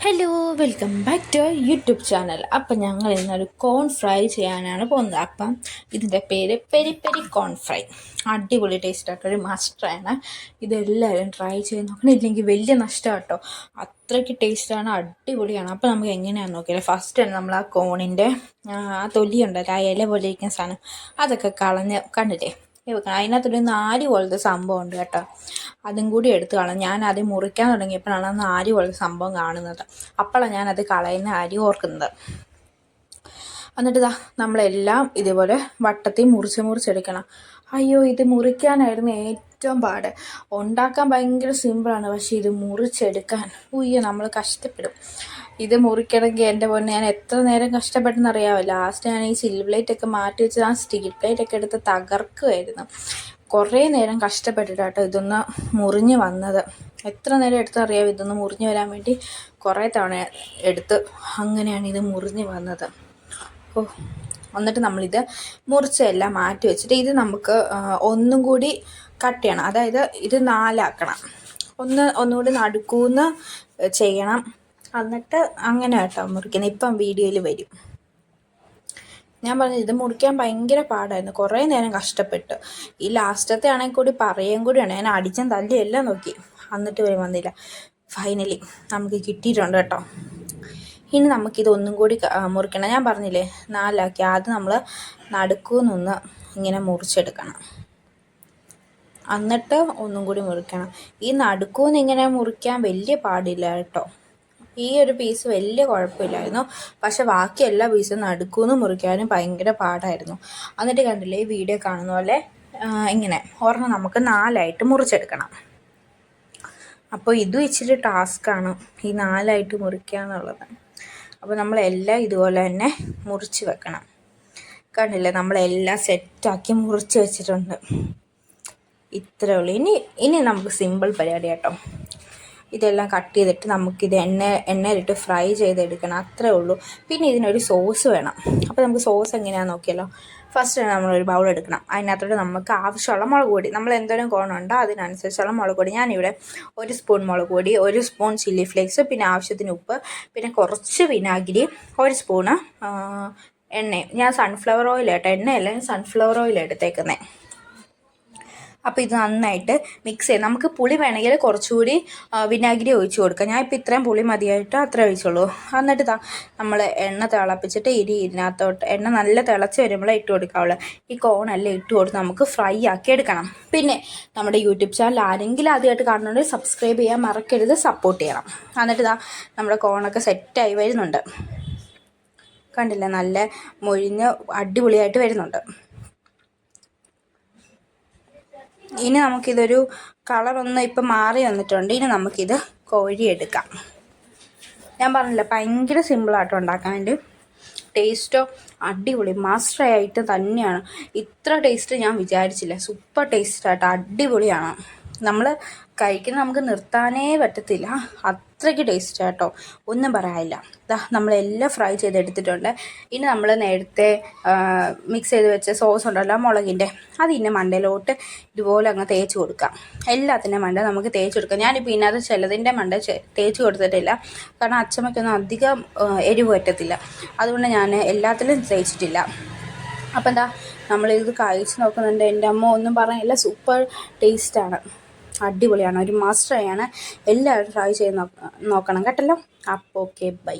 Hello, welcome back to YouTube channel. അപ്പം ഞങ്ങൾ ഇന്നൊരു കോൺ ഫ്രൈ ചെയ്യാനാണ് പോകുന്നത്. അപ്പം ഇതിൻ്റെ പേര് പെരി പെരി കോൺ ഫ്രൈ. അടിപൊളി ടേസ്റ്റായിട്ടൊരു മസ്റ്റാണ്. ഇതെല്ലാവരും ട്രൈ ചെയ്ത് നോക്കണം. ഇല്ലെങ്കിൽ വലിയ നഷ്ടം കേട്ടോ. അത്രയ്ക്ക് ടേസ്റ്റാണ്, അടിപൊളിയാണ്. അപ്പം നമുക്ക് എങ്ങനെയാണെന്ന് നോക്കിയാൽ ഫസ്റ്റ് തന്നെ നമ്മൾ ആ കോണിൻ്റെ ആ തൊലി ഉണ്ടല്ലോ, ആ ഇല പോലെ ഇരിക്കുന്ന സാധനം അതൊക്കെ കളഞ്ഞ് കണ്ടില്ലേ വെക്കണം. അതിനകത്തൊരു നാല് പോലത്തെ സംഭവം ഉണ്ട് കേട്ടോ. അതും കൂടി എടുത്ത് കളഞ്ഞ് ഞാൻ അത് മുറിക്കാൻ തുടങ്ങിയപ്പോഴാണ് ആ നാല് പോലത്തെ സംഭവം കാണുന്നത്. അപ്പോഴാണ് ഞാനത് കളയുന്ന അരി ഓർക്കുന്നത്. എന്നിട്ട് നമ്മളെല്ലാം ഇതേപോലെ വട്ടത്തിൽ മുറിച്ചെടുക്കണം. അയ്യോ, ഇത് മുറിക്കാനായിരുന്നു ഏറ്റവും പാട്. ഉണ്ടാക്കാൻ ഭയങ്കര സിമ്പിളാണ്, പക്ഷേ ഇത് മുറിച്ചെടുക്കാൻ നമ്മൾ കഷ്ടപ്പെടും. ഇത് മുറിക്കണമെങ്കിൽ എൻ്റെ പൊന്നെ ഞാൻ എത്ര നേരം കഷ്ടപ്പെട്ടെന്ന് അറിയാമോ. ലാസ്റ്റ് ഞാൻ ഈ സിൽവർ പ്ലേറ്റൊക്കെ മാറ്റി വെച്ച് ആ സ്റ്റീൽ പ്ലേറ്റൊക്കെ എടുത്ത് തകർക്കുമായിരുന്നു. കുറേ നേരം കഷ്ടപ്പെട്ടിട്ടാട്ടോ ഇതൊന്ന് മുറിഞ്ഞ് വന്നത്. എത്ര നേരം എടുത്തറിയാമോ ഇതൊന്ന് മുറിഞ്ഞ് വരാൻ വേണ്ടി. കുറേ തവണ എടുത്ത് അങ്ങനെയാണ് ഇത് മുറിഞ്ഞ് വന്നത്. എന്നിട്ട് നമ്മളിത് മുറിച്ചെല്ലാം മാറ്റി വെച്ചിട്ട് ഇത് നമുക്ക് ഒന്നും കൂടി കട്ട് ചെയ്യണം. അതായത് ഇത് നാലാക്കണം. ഒന്നുകൂടി നടുക്കൂന്ന് ചെയ്യണം. എന്നിട്ട് അങ്ങനെ കേട്ടോ മുറിക്കണം. ഇപ്പം വീഡിയോയിൽ വരും. ഞാൻ പറഞ്ഞു ഇത് മുറിക്കാൻ ഭയങ്കര പാടായിരുന്നു. കുറേ നേരം കഷ്ടപ്പെട്ട്. ഈ ലാസ്റ്റത്തെ ആണെങ്കിൽ കൂടി പറയുകയും കൂടിയാണ്. ഞാൻ അടിച്ചും തല്ലി എല്ലാം നോക്കി, എന്നിട്ട് വന്നില്ല. ഫൈനലി നമുക്ക് കിട്ടിയിട്ടുണ്ട് കേട്ടോ. ഇനി നമുക്കിത് ഒന്നും കൂടി മുറിക്കണം. ഞാൻ പറഞ്ഞില്ലേ നാലാക്കി. ആദ്യം നമ്മൾ നടുക്കൂന്നൊന്ന് ഇങ്ങനെ മുറിച്ചെടുക്കണം, എന്നിട്ട് ഒന്നും കൂടി മുറിക്കണം. ഈ നടുക്കൂന്ന് ഇങ്ങനെ മുറിക്കാൻ വലിയ പാടില്ല കേട്ടോ. ഈ ഒരു പീസ് വലിയ കുഴപ്പമില്ലായിരുന്നു, പക്ഷെ ബാക്കി എല്ലാ പീസും നടുക്കൂന്ന് മുറിക്കാനും ഭയങ്കര പാടായിരുന്നു. എന്നിട്ട് കണ്ടില്ലേ ഈ വീഡിയോ കാണുന്ന പോലെ ഇങ്ങനെ ഒരെണ്ണം നമുക്ക് നാലായിട്ട് മുറിച്ചെടുക്കണം. അപ്പോൾ ഇതും ഇച്ചിരി ടാസ്ക്കാണ്, ഈ നാലായിട്ട് മുറിക്കുക എന്നുള്ളത്. അപ്പോൾ നമ്മളെല്ലാം ഇതുപോലെ തന്നെ മുറിച്ച് വെക്കണം. കണ്ടില്ലേ നമ്മളെല്ലാം സെറ്റാക്കി മുറിച്ച് വെച്ചിട്ടുണ്ട്. ഇത്രേ ഉള്ളൂ. ഇനി നമുക്ക് സിമ്പിൾ പരിപാടി കേട്ടോ. ഇതെല്ലാം കട്ട് ചെയ്തിട്ട് നമുക്കിത് എണ്ണയിലിട്ട് ഫ്രൈ ചെയ്തെടുക്കണം, അത്രേ ഉള്ളൂ. പിന്നെ ഇതിനൊരു സോസ് വേണം. അപ്പോൾ നമുക്ക് സോസ് എങ്ങനെയാണെന്ന് നോക്കിയാലോ. ഫസ്റ്റ് നമ്മളൊരു ബൗൾ എടുക്കണം. അതിനകത്തോട്ട് നമുക്ക് ആവശ്യമുള്ള മുളക് പൊടി, നമ്മൾ എന്തോരം കോണുണ്ടോ അതിനനുസരിച്ചുള്ള മുളക് പൊടി. ഞാനിവിടെ 1 സ്പൂൺ മുളക് പൊടി, 1 സ്പൂൺ ചില്ലി ഫ്ലേക്സ്, പിന്നെ ആവശ്യത്തിന് ഉപ്പ്, പിന്നെ കുറച്ച് വിനാഗിരി, 1 സ്പൂണ് എണ്ണയും. ഞാൻ സൺഫ്ലവർ ഓയിൽ കേട്ടോ, എണ്ണയല്ല, സൺഫ്ലവർ ഓയിൽ എടുത്തേക്കുന്നത്. അപ്പോൾ ഇത് നന്നായിട്ട് മിക്സ് ചെയ്ത് നമുക്ക് പുളി വേണമെങ്കിൽ കുറച്ചുകൂടി വിനാഗിരി ഒഴിച്ച് കൊടുക്കാം. ഞാൻ ഇപ്പോൾ ഇത്രയും പുളി മതിയായിട്ട് അത്ര ഒഴിച്ചുള്ളൂ. എന്നിട്ട് നമ്മൾ എണ്ണ തിളപ്പിച്ചിട്ട് ഇതിനകത്തോട്ട് എണ്ണ നല്ല തിളച്ച് വരുമ്പോഴേ ഇട്ട് കൊടുക്കാവുള്ളൂ. ഈ കോണെല്ലാം ഇട്ട് കൊടുത്ത് നമുക്ക് ഫ്രൈ ആക്കി എടുക്കണം. പിന്നെ നമ്മുടെ യൂട്യൂബ് ചാനൽ ആരെങ്കിലും ആദ്യമായിട്ട് കാണുന്നുണ്ടെങ്കിൽ സബ്സ്ക്രൈബ് ചെയ്യാൻ മറക്കരുത്, സപ്പോർട്ട് ചെയ്യണം. എന്നിട്ട് നമ്മുടെ കോണൊക്കെ സെറ്റായി വരുന്നുണ്ട്. കണ്ടില്ലേ, നല്ല മൊഴിഞ്ഞ് അടിപൊളിയായിട്ട് വരുന്നുണ്ട്. ഇനി നമുക്കിതൊരു കളറൊന്നും ഇപ്പം മാറി വന്നിട്ടുണ്ട്. ഇനി നമുക്കിത് കോരിയെടുക്കാം. ഞാൻ പറഞ്ഞില്ല ഭയങ്കര സിമ്പിളായിട്ട് ഉണ്ടാക്കാൻ വേണ്ടി. ടേസ്റ്റോ അടിപൊളി മാസ്റ്ററായിട്ട് തന്നെയാണ്. ഇത്ര ടേസ്റ്റ് ഞാൻ വിചാരിച്ചില്ല. സൂപ്പർ ടേസ്റ്റായിട്ട് അടിപൊളിയാണ്. നമ്മൾ കഴിക്കുന്നത് നമുക്ക് നിർത്താനേ പറ്റത്തില്ല, അത്രയ്ക്ക് ടേസ്റ്റ് കേട്ടോ, ഒന്നും പറയാനില്ല. നമ്മളെല്ലാം ഫ്രൈ ചെയ്തെടുത്തിട്ടുണ്ട്. ഇനി നമ്മൾ നേരത്തെ മിക്സ് ചെയ്ത് വെച്ച സോസ് ഉണ്ടല്ലോ മുളകിൻ്റെ, അതിൻ്റെ മണ്ടയിലോട്ട് ഇതുപോലെ അങ്ങ് തേച്ച് കൊടുക്കാം. എല്ലാത്തിൻ്റെ മണ്ട നമുക്ക് തേച്ച് കൊടുക്കാം. ഞാനിപ്പോൾ ഇതിനകത്ത് ചിലതിൻ്റെ മണ്ട തേച്ച് കൊടുത്തിട്ടില്ല, കാരണം അച്ചമ്മയ്ക്കൊന്നും അധികം എരിവ് പറ്റത്തില്ല. അതുകൊണ്ട് ഞാൻ എല്ലാത്തിലും തേച്ചിട്ടില്ല. അപ്പം നമ്മളിത് കഴിച്ച് നോക്കുന്നുണ്ട്. എൻ്റെ അമ്മ ഒന്നും പറയാനില്ല, സൂപ്പർ ടേസ്റ്റാണ്, അടിപൊളിയാണ്, ഒരു മാസ്റ്ററായാണ്. എല്ലാവരും ട്രൈ ചെയ്ത് നോക്കണം കേട്ടല്ലോ. അപ്പോൾ ഓക്കെ, ബൈ.